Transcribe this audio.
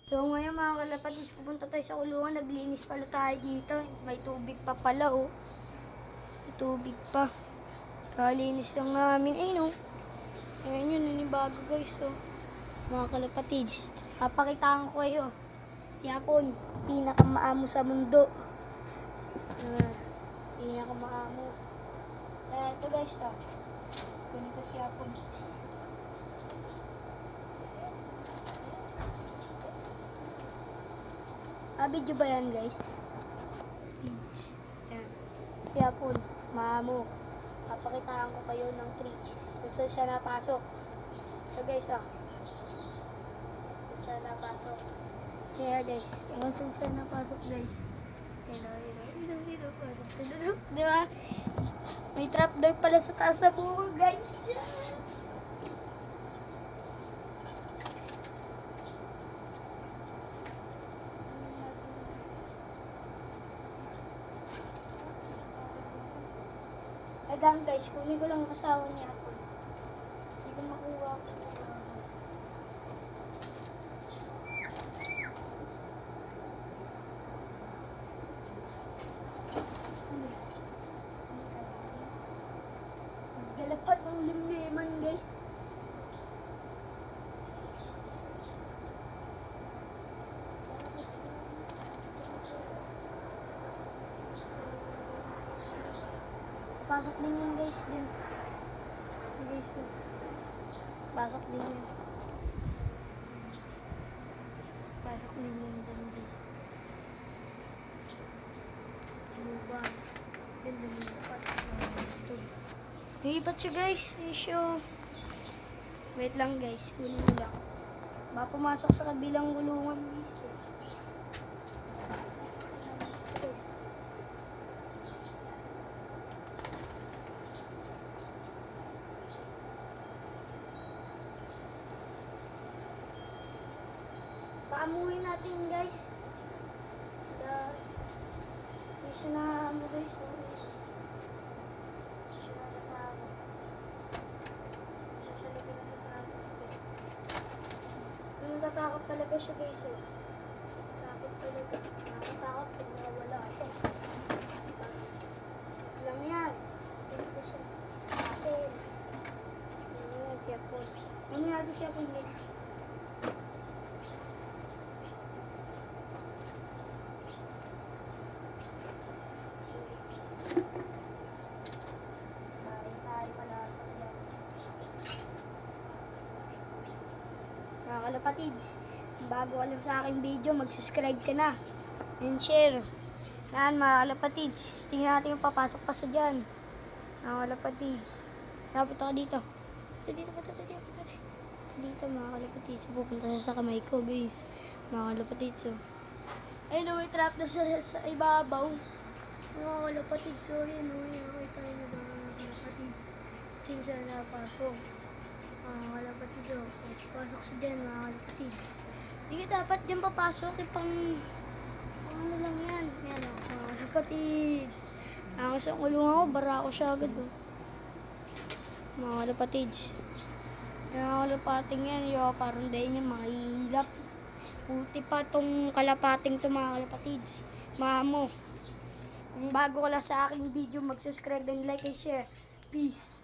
So ngayon mga kalapatids, pupunta tayo sa kulungan. Naglinis pala tayo dito. May tubig pa pala oh. May tubig pa. Kalinis lang namin. Ayun oh. Ayan yun, nanibago guys oh. Mga kalapatids, papakitaan ko kayo. Si Hapon, pinakamaamo sa mundo. Pinakamaamo. Ito guys oh. Kunin ko si Hapon. Video ba yan guys? Yan. Si Hapon, maamo. Papakitaan ko kayo ng tricks. Kung saan siya napasok. So guys oh. Saan siya napasok. Yeah guys. Kung saan siya napasok guys. Pasok siya doon. Diba? May trapdoor pala sa taas na buho guys. Agang guys, kunin ko lang ang asawa niya ako. Hindi ko makuha ko. Galapad ng limliman guys. Pasok din yun guys dun. Guys, pasok din yun. Pasok din yun dun guys. Lubang. Yun lumipat. Lumipat siya guys. Isyo. Wait lang guys. Kunin mo lang. Baka pumasok sa kabilang gulungan guys. Paamuhin natin guys. Hindi siya na guys. Natatakot talaga siya guys. Takot talaga. Natatakot pag nawala ako. Lang yan. Hindi siya. Akin. Ayan siya po. Ano natin siya po guys. Mga kalapatids, bago ka lang sa aking video, mag-subscribe ka na and share. Yan mga kalapatids, tingnan natin yung papasok pa sa dyan. Mga kalapatids, lapit ako dito. Dito mga kalapatids, pupunta siya sa kamay ko guys. Mga kalapatids ayun o, i-trap na siya sa ibabaw. Mga kalapatids, yun o, nakita nyo ba mga kalapatids. Diyan siya napasok. Mga kalapatids, papasok siya dyan mga kalapatids. Hindi ka dapat dyan papasok, pang ano lang yan. Yan o, mga kalapatids. Ako sa kulungan ko, bara ko siya agad o. Mga kalapatids. Yung mga kalapating yan, parang dahil niya mahilap. Puti pa tong kalapating to mga kalapatids. Mamo. Kung bago ka lang sa aking video, mag-subscribe and like and share. Peace.